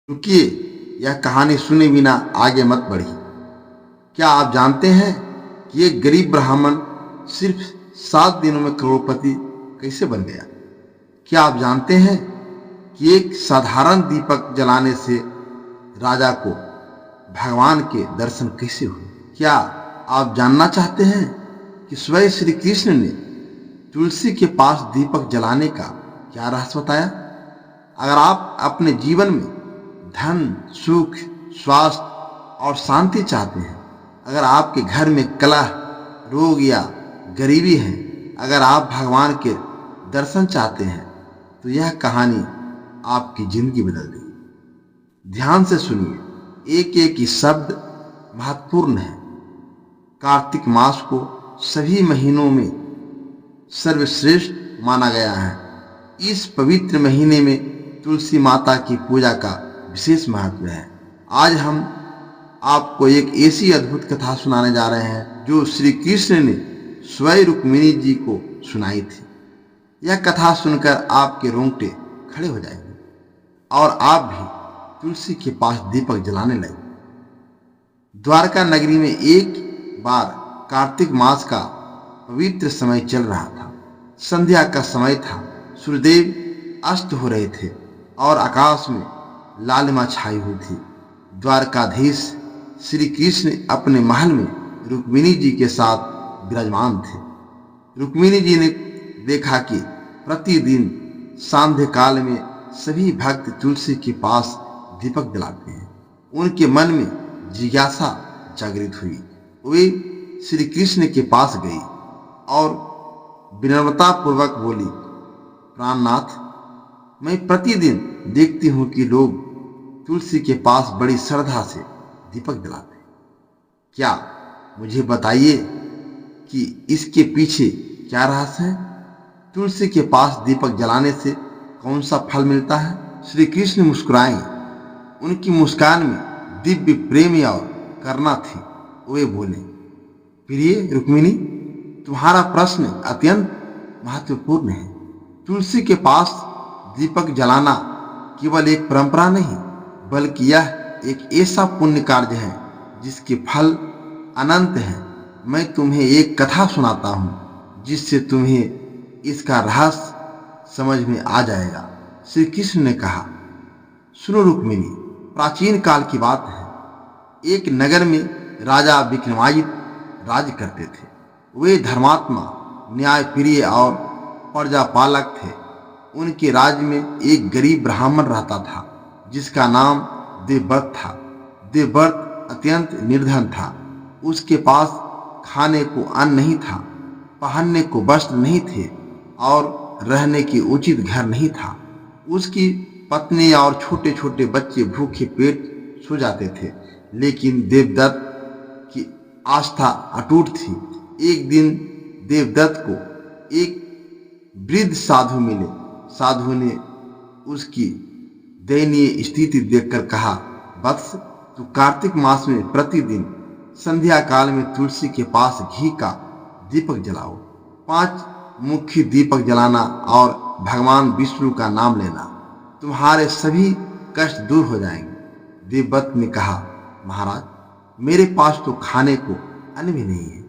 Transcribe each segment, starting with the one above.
रुकिए, यह कहानी सुने बिना आगे मत बढ़िए। क्या आप जानते हैं कि एक गरीब ब्राह्मण सिर्फ 7 दिनों में करोड़पति कैसे बन गया? क्या आप जानते हैं कि एक साधारण दीपक जलाने से राजा को भगवान के दर्शन कैसे हुए? क्या आप जानना चाहते हैं कि स्वयं श्री कृष्ण ने तुलसी के पास दीपक जलाने का क्या रहस्य बताया? अगर आप अपने जीवन में धन, सुख, स्वास्थ्य और शांति चाहते हैं, अगर आपके घर में कलह, रोग या गरीबी है, अगर आप भगवान के दर्शन चाहते हैं, तो यह कहानी आपकी जिंदगी बदल देगी। ध्यान से सुनिए, एक एक ही शब्द महत्वपूर्ण है। कार्तिक मास को सभी महीनों में सर्वश्रेष्ठ माना गया है। इस पवित्र महीने में तुलसी माता की पूजा का विशेष महत्व है। आज हम आपको एक ऐसी अद्भुत कथा सुनाने जा रहे हैं जो श्री कृष्ण ने स्वयं रुक्मिणी जी को सुनाई थी। यह कथा सुनकर आपके रोंगटे खड़े हो जाएंगे और आप भी तुलसी के पास दीपक जलाने लगे। द्वारका नगरी में एक बार कार्तिक मास का पवित्र समय चल रहा था। संध्या का समय था। सूर्यदेव अस्त हो रहे थे और आकाश में लालिमा छाई हुई थी। द्वारकाधीश श्री कृष्ण अपने महल में रुक्मिणी जी के साथ विराजमान थे। रुक्मिणी जी ने देखा कि प्रतिदिन सांध्य काल में सभी भक्त तुलसी के पास दीपक जलाते हैं। उनके मन में जिज्ञासा जागृत हुई। वे श्री कृष्ण के पास गई और विनम्रता पूर्वक बोली, प्राणनाथ, मैं प्रतिदिन देखती हूं कि लोग तुलसी के पास बड़ी श्रद्धा से दीपक जलाते हैं। क्या मुझे बताइए कि इसके पीछे क्या रहस्य है? तुलसी के पास दीपक जलाने से कौन सा फल मिलता है? श्री कृष्ण मुस्कुराए। उनकी मुस्कान में दिव्य प्रेम और करुणा थी। वे बोले, प्रिय रुक्मिणी, तुम्हारा प्रश्न अत्यंत महत्वपूर्ण है। तुलसी के पास दीपक जलाना केवल एक परंपरा नहीं, बल्कि यह एक ऐसा पुण्य कार्य है जिसके फल अनंत हैं। मैं तुम्हें एक कथा सुनाता हूं जिससे तुम्हें इसका रहस्य समझ में आ जाएगा। श्री कृष्ण ने कहा, सुनो रुक्मिणी, प्राचीन काल की बात है। एक नगर में राजा विक्रमादित्य राज करते थे। वे धर्मात्मा, न्यायप्रिय और प्रजापालक थे। उनके राज्य में एक गरीब ब्राह्मण रहता था जिसका नाम देवव्रत था। देवव्रत अत्यंत निर्धन था। उसके पास खाने को अन्न नहीं था, पहनने को वस्त्र नहीं थे और रहने की उचित घर नहीं था। उसकी पत्नी और छोटे छोटे बच्चे भूखे पेट सो जाते थे, लेकिन देवदत्त की आस्था अटूट थी। एक दिन देवदत्त को एक वृद्ध साधु मिले। साधु ने उसकी दयनीय स्थिति देखकर कहा, वत्स, तू कार्तिक मास में प्रतिदिन संध्या काल में तुलसी के पास घी का दीपक जलाओ। 5 मुख्य दीपक जलाना और भगवान विष्णु का नाम लेना। तुम्हारे सभी कष्ट दूर हो जाएंगे। देवव्रत ने कहा, महाराज, मेरे पास तो खाने को अन्न भी नहीं है,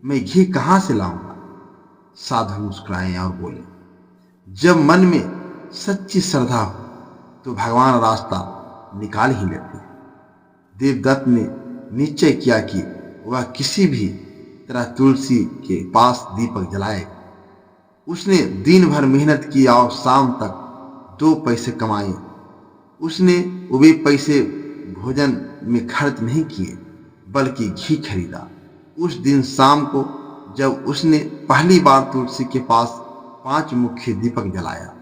मैं घी कहां से लाऊंगा? साधु मुस्कुराए और बोले, जब मन में सच्ची श्रद्धा हो तो भगवान रास्ता निकाल ही लेते हैं। देवदत्त ने निश्चय किया कि वह किसी भी तरह तुलसी के पास दीपक जलाएगा। उसने दिन भर मेहनत की और शाम तक 2 पैसे कमाए। उसने वे पैसे भोजन में खर्च नहीं किए, बल्कि घी खरीदा। उस दिन शाम को जब उसने पहली बार तुलसी के पास 5 मुख्य दीपक जलाया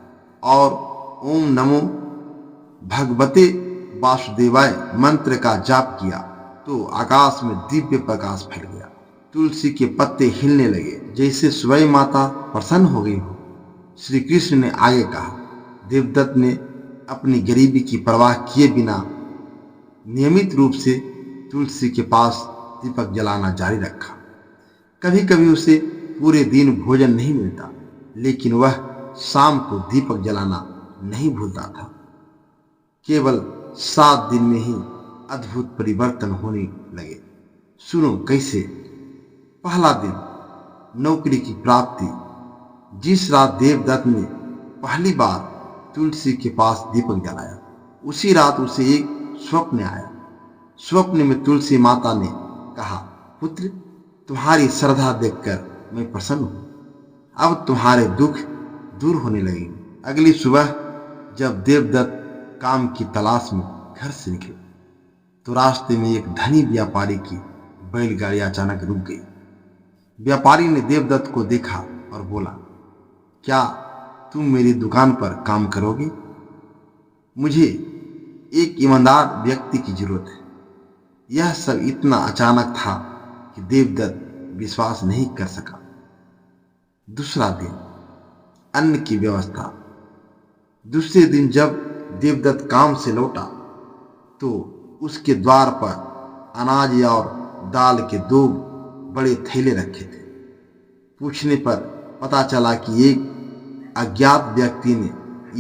और ओम नमो भगवते वासुदेवाय मंत्र का जाप किया, तो आकाश में दिव्य प्रकाश फैल गया। तुलसी के पत्ते हिलने लगे जैसे स्वयं माता प्रसन्न हो गई हो। श्री कृष्ण ने आगे कहा, देवदत्त ने अपनी गरीबी की परवाह किए बिना नियमित रूप से तुलसी के पास दीपक जलाना जारी रखा। कभी कभी उसे पूरे दिन भोजन नहीं मिलता, लेकिन वह शाम को दीपक जलाना नहीं भूलता था। केवल 7 दिन में ही अद्भुत परिवर्तन होने लगे। सुनो कैसे। पहला दिन, नौकरी की प्राप्ति। जिस रात देवदत्त ने पहली बार तुलसी के पास दीपक जलाया, उसी रात उसे एक स्वप्न आया। स्वप्न में तुलसी माता ने कहा, पुत्र, तुम्हारी श्रद्धा देखकर मैं प्रसन्न हूं। अब तुम्हारे दुख दूर होने लगे। अगली सुबह जब देवदत्त काम की तलाश में घर से निकले तो रास्ते में एक धनी व्यापारी की बैलगाड़ी अचानक रुक गई। व्यापारी ने देवदत्त को देखा और बोला, क्या तुम मेरी दुकान पर काम करोगे? मुझे एक ईमानदार व्यक्ति की जरूरत है। यह सब इतना अचानक था कि देवदत्त विश्वास नहीं कर सका। दूसरा दिन, अन्न की व्यवस्था। दूसरे दिन जब देवदत्त काम से लौटा तो उसके द्वार पर अनाज और दाल के 2 बड़े थैले रखे थे। पूछने पर पता चला कि एक अज्ञात व्यक्ति ने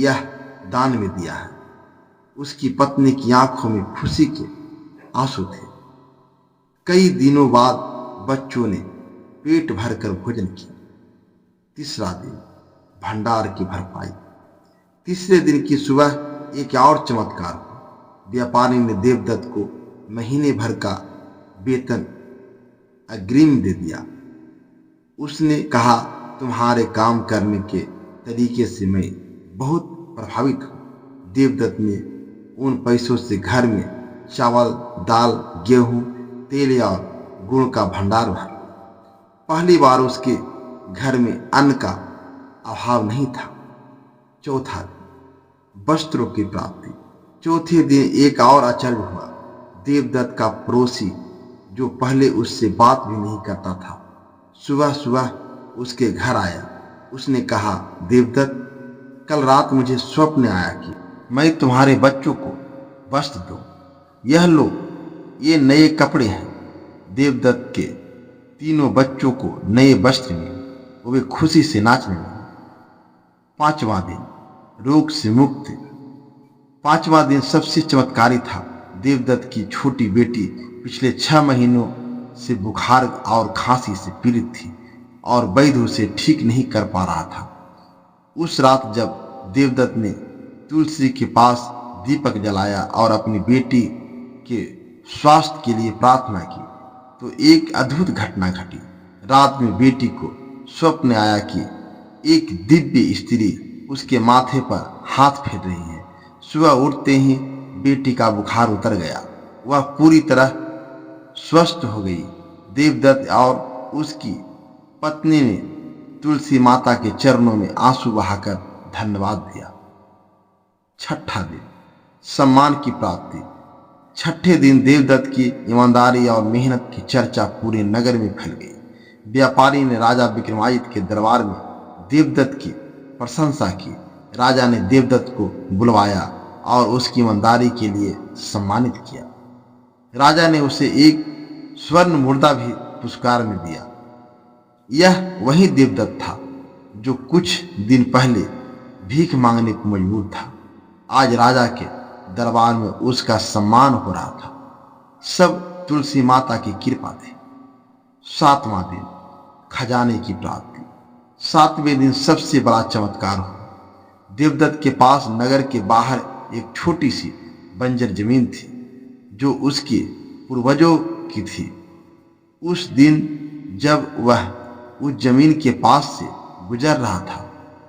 यह दान में दिया है। उसकी पत्नी की आंखों में खुशी के आंसू थे। कई दिनों बाद बच्चों ने पेट भरकर भोजन किया। तीसरा दिन, भंडार की भरपाई। तीसरे दिन की सुबह एक और चमत्कार हुआ। व्यापारी ने देवदत्त को महीने भर का वेतन अग्रिम दे दिया। उसने कहा, तुम्हारे काम करने के तरीके से मैं बहुत प्रभावित हूँ। देवदत्त ने उन पैसों से घर में चावल, दाल, गेहूं, तेल और गुड़ का भंडार भर। पहली बार उसके घर में अन्न का अभाव नहीं था। चौथा दिन, वस्त्रों की प्राप्ति। चौथे दिन एक और आश्चर्य हुआ। देवदत्त का पड़ोसी, जो पहले उससे बात भी नहीं करता था, सुबह सुबह उसके घर आया। उसने कहा, देवदत्त, कल रात मुझे स्वप्न आया कि मैं तुम्हारे बच्चों को वस्त्र दूं। यह लो, ये नए कपड़े हैं। देवदत्त के तीनों बच्चों को नए वस्त्र मिले। वे खुशी से नाचने लगे। पांचवा दिन, रोग से मुक्ति। पांचवा दिन सबसे चमत्कारी था। देवदत्त की छोटी बेटी पिछले 6 महीनों से बुखार और खांसी से पीड़ित थी और वैद्य उसे ठीक नहीं कर पा रहा था। उस रात जब देवदत्त ने तुलसी के पास दीपक जलाया और अपनी बेटी के स्वास्थ्य के लिए प्रार्थना की तो एक अद्भुत घटना घटी। रात में बेटी को स्वप्न आया कि एक दिव्य स्त्री उसके माथे पर हाथ फेर रही है। सुबह उठते ही बेटी का बुखार उतर गया। वह पूरी तरह स्वस्थ हो गई। देवदत्त और उसकी पत्नी ने तुलसी माता के चरणों में आंसू बहाकर धन्यवाद दिया। छठा दिन, सम्मान की प्राप्ति। छठे दिन देवदत्त की ईमानदारी और मेहनत की चर्चा पूरे नगर में फैल गई। व्यापारी ने राजा विक्रमादित्य के दरबार में देवदत्त की प्रशंसा की। राजा ने देवदत्त को बुलवाया और उसकी ईमानदारी के लिए सम्मानित किया। राजा ने उसे एक स्वर्ण मुद्रा भी पुरस्कार में दिया। यह वही देवदत्त था जो कुछ दिन पहले भीख मांगने को मजबूर था। आज राजा के दरबार में उसका सम्मान हो रहा था। सब तुलसी माता की कृपा थी। 7वां दिन, खजाने की प्राप्ति। 7वें दिन सबसे बड़ा चमत्कार हुआ। देवदत्त के पास नगर के बाहर एक छोटी सी बंजर जमीन थी जो उसके पूर्वजों की थी। उस दिन जब वह उस जमीन के पास से गुजर रहा था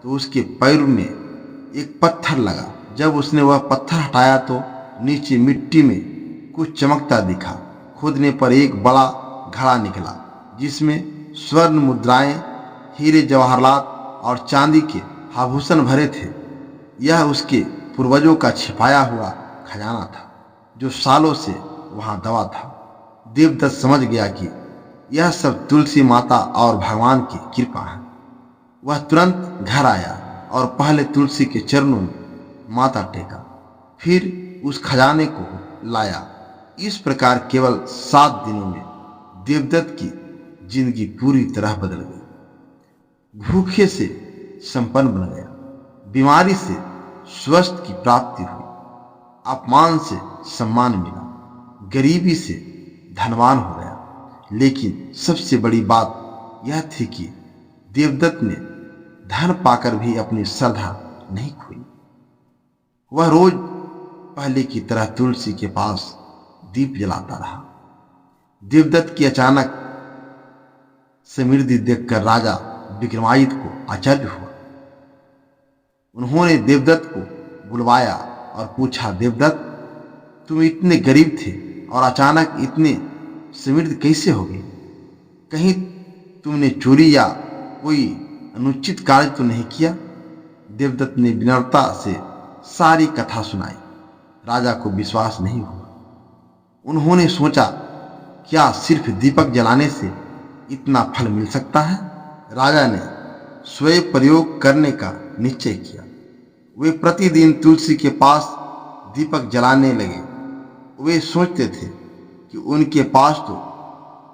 तो उसके पैर में एक पत्थर लगा। जब उसने वह पत्थर हटाया तो नीचे मिट्टी में कुछ चमकता दिखा। खोदने पर एक बड़ा घड़ा निकला जिसमें स्वर्ण मुद्राएं, हीरे जवाहरात और चांदी के आभूषण भरे थे। यह उसके पूर्वजों का छिपाया हुआ खजाना था जो सालों से वहां दबा था। देवदत्त समझ गया कि यह सब तुलसी माता और भगवान की कृपा है। वह तुरंत घर आया और पहले तुलसी के चरणों में माथा टेका, फिर उस खजाने को लाया। इस प्रकार केवल 7 दिनों में देवदत्त की जिंदगी पूरी तरह बदल गई। भूखे से संपन्न बन गया, बीमारी से स्वस्थ की प्राप्ति हुई, अपमान से सम्मान मिला, गरीबी से धनवान हो गया। लेकिन सबसे बड़ी बात यह थी कि देवदत्त ने धन पाकर भी अपनी श्रद्धा नहीं खोई। वह रोज पहले की तरह तुलसी के पास दीप जलाता रहा। देवदत्त की अचानक समृद्धि देखकर राजा विक्रमादित्य को आश्चर्य हुआ। उन्होंने देवदत्त को बुलवाया और पूछा, देवदत्त, तुम इतने गरीब थे और अचानक इतने समृद्ध कैसे हो गए? कहीं तुमने चोरी या कोई अनुचित कार्य तो नहीं किया? देवदत्त ने विनम्रता से सारी कथा सुनाई। राजा को विश्वास नहीं हुआ। उन्होंने सोचा, क्या सिर्फ दीपक जलाने से इतना फल मिल सकता है? राजा ने स्वयं प्रयोग करने का निश्चय किया। वे प्रतिदिन तुलसी के पास दीपक जलाने लगे। वे सोचते थे कि उनके पास तो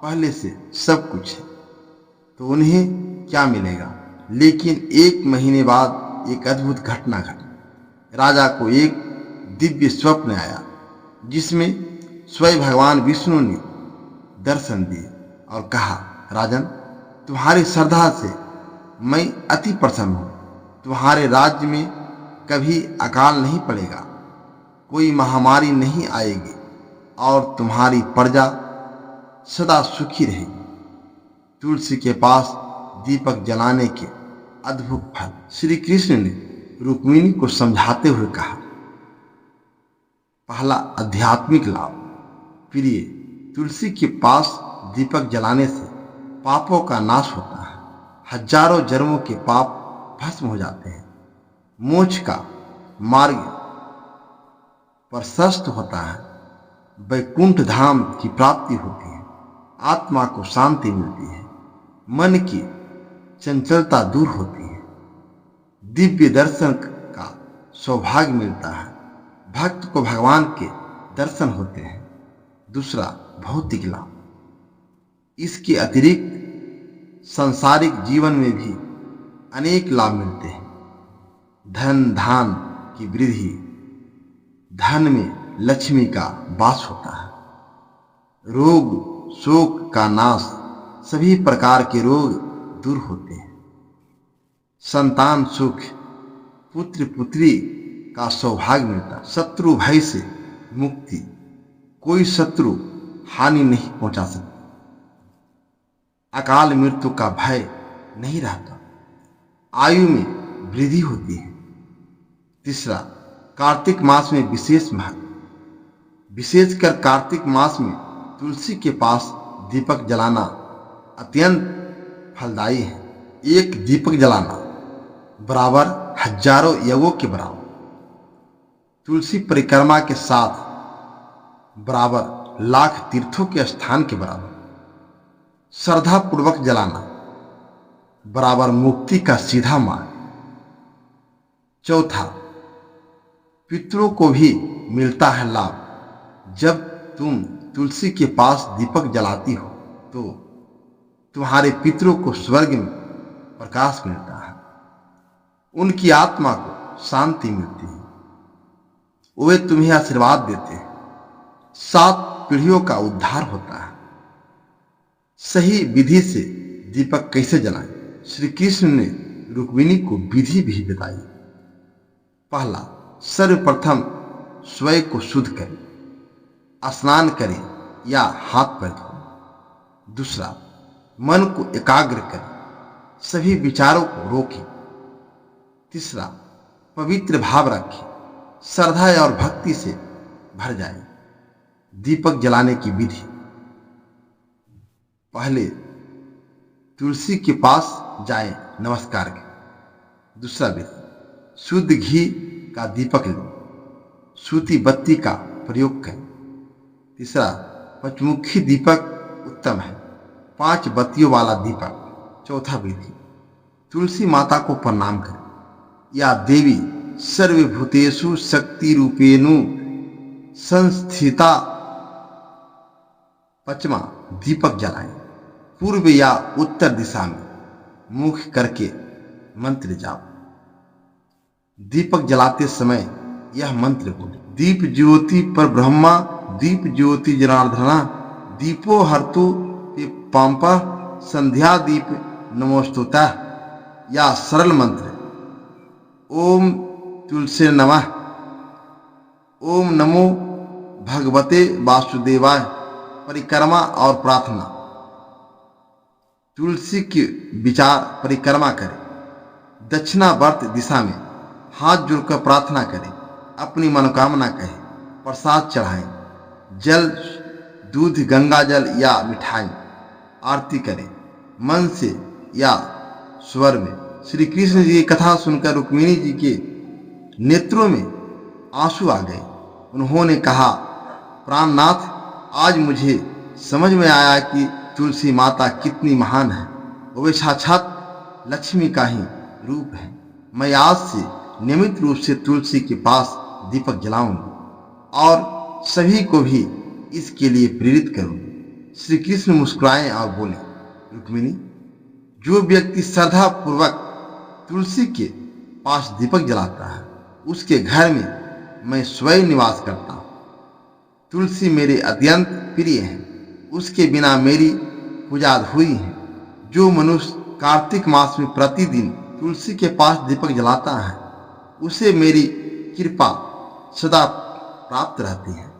पहले से सब कुछ है, तो उन्हें क्या मिलेगा। लेकिन 1 महीने बाद एक अद्भुत घटना घटी। राजा को एक दिव्य स्वप्न आया, जिसमें स्वयं भगवान विष्णु ने दर्शन दिए और कहा, राजन, तुम्हारी श्रद्धा से मैं अति प्रसन्न हूँ। तुम्हारे राज्य में कभी अकाल नहीं पड़ेगा, कोई महामारी नहीं आएगी और तुम्हारी प्रजा सदा सुखी रहेगी। तुलसी के पास दीपक जलाने के अद्भुत फल श्री कृष्ण ने रुक्मिणी को समझाते हुए कहा। पहला आध्यात्मिक लाभ। प्रिय, तुलसी के पास दीपक जलाने से पापों का नाश होता है। हजारों जन्मों के पाप भस्म हो जाते हैं। मोक्ष का मार्ग प्रशस्त होता है। वैकुंठ धाम की प्राप्ति होती है। आत्मा को शांति मिलती है। मन की चंचलता दूर होती है। दिव्य दर्शन का सौभाग्य मिलता है। भक्त को भगवान के दर्शन होते हैं। दूसरा, भौतिक लाभ। इसके अतिरिक्त सांसारिक जीवन में भी अनेक लाभ मिलते हैं। धन धान की वृद्धि, धन में लक्ष्मी का वास होता है। रोग शोक का नाश, सभी प्रकार के रोग दूर होते हैं। संतान सुख, पुत्र पुत्री का सौभाग्य मिलता है। शत्रु भय से मुक्ति, कोई शत्रु हानि नहीं पहुंचा सकता। अकाल मृत्यु का भय नहीं रहता। आयु में वृद्धि होती है। तीसरा, कार्तिक मास में विशेष महत्व। विशेषकर कार्तिक मास में तुलसी के पास दीपक जलाना अत्यंत फलदायी है। एक दीपक जलाना बराबर हजारों यज्ञों के बराबर। तुलसी परिक्रमा के साथ बराबर लाख तीर्थों के स्थान के बराबर। श्रद्धा पूर्वक जलाना बराबर मुक्ति का सीधा मार्ग। चौथा, पितरों को भी मिलता है लाभ। जब तुम तुलसी के पास दीपक जलाती हो तो तुम्हारे पितरों को स्वर्ग में प्रकाश मिलता है। उनकी आत्मा को शांति मिलती है। वे तुम्हें आशीर्वाद देते हैं। 7 पीढ़ियों का उद्धार होता है। सही विधि से दीपक कैसे जलाएं? श्री कृष्ण ने रुक्मिणी को विधि भी बताई। पहला, सर्वप्रथम स्वयं को शुद्ध करें, स्नान करें या हाथ पैर धोएं। दूसरा, मन को एकाग्र करें, सभी विचारों को रोकें। तीसरा, पवित्र भाव रखें, श्रद्धा और भक्ति से भर जाए। दीपक जलाने की विधि। पहले तुलसी के पास जाएं, नमस्कार करें। दूसरा विधि, शुद्ध घी का दीपक लें, सूती बत्ती का प्रयोग करें। तीसरा, पंचमुखी दीपक उत्तम है, 5 बत्तियों वाला दीपक। चौथा विधि, तुलसी माता को प्रणाम करें या देवी सर्वभूतेषु शक्ति रूपेणु संस्थिता। पांचवा, दीपक जलाएं, पूर्व या उत्तर दिशा में मुख करके मंत्र जाप। दीपक जलाते समय यह मंत्र बोले। दीप ज्योति पर ब्रह्मा, दीप ज्योति जनार्दना, दीपो हर्तु पांपा, संध्या दीप नमोस्तुता। या सरल मंत्र, ओम तुलसी नमः, ओम नमो भगवते वासुदेवाय। परिक्रमा और प्रार्थना। तुलसी की विचार परिक्रमा करें, दक्षिणावर्त दिशा में हाथ जोड़कर प्रार्थना करें, अपनी मनोकामना कहें, प्रसाद चढ़ाएं, जल, दूध, गंगा जल या मिठाई, आरती करें, मन से या स्वर में। श्री कृष्ण जी की कथा सुनकर रुक्मिणी जी के नेत्रों में आंसू आ गए। उन्होंने कहा, प्राणनाथ, आज मुझे समझ में आया कि तुलसी माता कितनी महान है। वे साक्षात लक्ष्मी का ही रूप है। मैं आज से नियमित रूप से तुलसी के पास दीपक जलाऊंगी और सभी को भी इसके लिए प्रेरित करूंगी। श्री कृष्ण मुस्कुराए और बोले, रुक्मिणी, जो व्यक्ति श्रद्धा पूर्वक तुलसी के पास दीपक जलाता है, उसके घर में मैं स्वयं निवास करता हूँ। तुलसी मेरे अत्यंत प्रिय है, उसके बिना मेरी पूजा अधूरी है। जो मनुष्य कार्तिक मास में प्रतिदिन तुलसी के पास दीपक जलाता है, उसे मेरी कृपा सदा प्राप्त रहती है।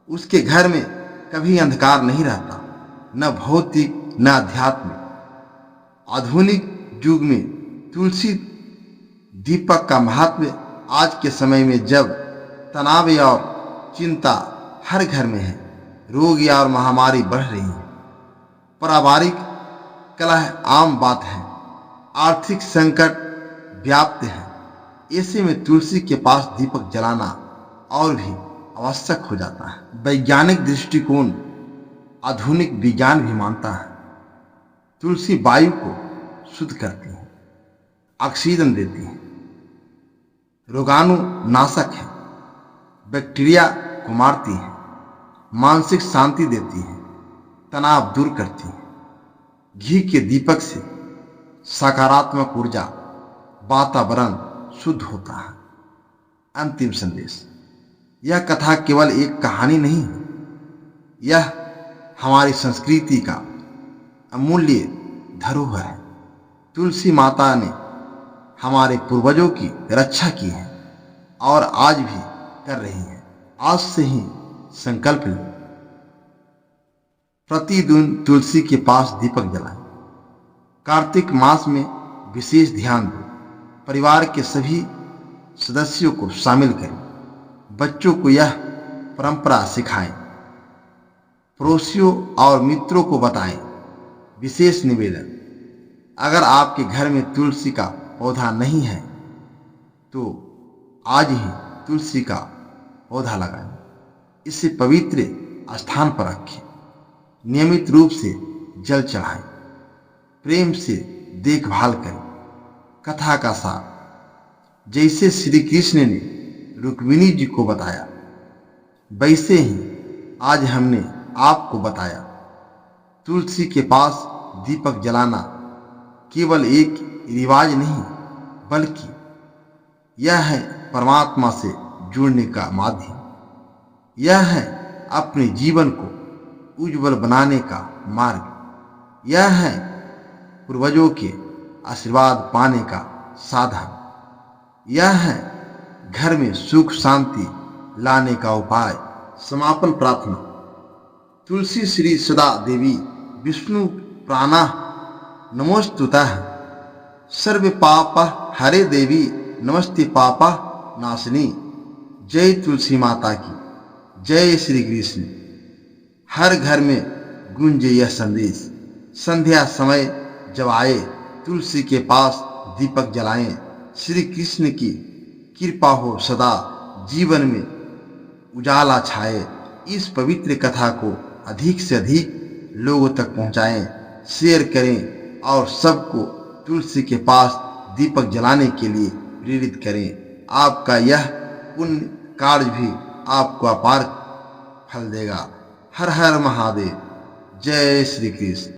उसके घर में कभी अंधकार नहीं रहता, न भौतिक न आध्यात्मिक। आधुनिक युग में तुलसी दीपक का महत्व आज के समय में, जब तनाव और चिंता हर घर में है, रोग या और महामारी बढ़ रही है, पारिवारिक कलह आम बात है, आर्थिक संकट व्याप्त है, ऐसे में तुलसी के पास दीपक जलाना और भी आवश्यक हो जाता है। वैज्ञानिक दृष्टिकोण, आधुनिक विज्ञान भी मानता है, तुलसी वायु को शुद्ध करती है, ऑक्सीजन देती है, रोगाणु नाशक है, बैक्टीरिया को मारती है, मानसिक शांति देती है, तनाव दूर करती है। घी के दीपक से सकारात्मक ऊर्जा, वातावरण शुद्ध होता है। अंतिम संदेश, यह कथा केवल एक कहानी नहीं है, यह हमारी संस्कृति का अमूल्य धरोहर है। तुलसी माता ने हमारे पूर्वजों की रक्षा की है और आज भी कर रही है। आज से ही संकल्प लें, प्रतिदिन तुलसी के पास दीपक जलाएं। कार्तिक मास में विशेष ध्यान दें। परिवार के सभी सदस्यों को शामिल करें। बच्चों को यह परंपरा सिखाएं। पड़ोसियों और मित्रों को बताएं। विशेष निवेदन, अगर आपके घर में तुलसी का पौधा नहीं है तो आज ही तुलसी का पौधा लगाएं। इसे पवित्र स्थान पर रखें। नियमित रूप से जल चढ़ाएं। प्रेम से देखभाल करें। कथा का सार, जैसे श्री कृष्ण ने रुक्मिणी जी को बताया, वैसे ही आज हमने आपको बताया। तुलसी के पास दीपक जलाना केवल एक रिवाज नहीं, बल्कि यह है परमात्मा से जुड़ने का माध्यम। यह है अपने जीवन को उज्जवल बनाने का मार्ग। यह है पूर्वजों के आशीर्वाद पाने का साधन। यह है घर में सुख शांति लाने का उपाय। समापन प्रार्थना। तुलसी श्री सदा देवी विष्णु प्राणा नमोस्तुतः। सर्व पाप हरे देवी नमस्ते पापा नाशिनी। जय तुलसी माता की जय। श्री कृष्ण। हर घर में गूंजे यह संदेश। संध्या समय जब आए तुलसी के पास दीपक जलाएं। श्री कृष्ण की कृपा हो सदा जीवन में उजाला छाए। इस पवित्र कथा को अधिक से अधिक लोगों तक पहुंचाएं, शेयर करें और सबको तुलसी के पास दीपक जलाने के लिए प्रेरित करें। आपका यह पुण्य कार्य भी आपको अपार फल देगा। हर हर महादेव। जय श्री कृष्ण।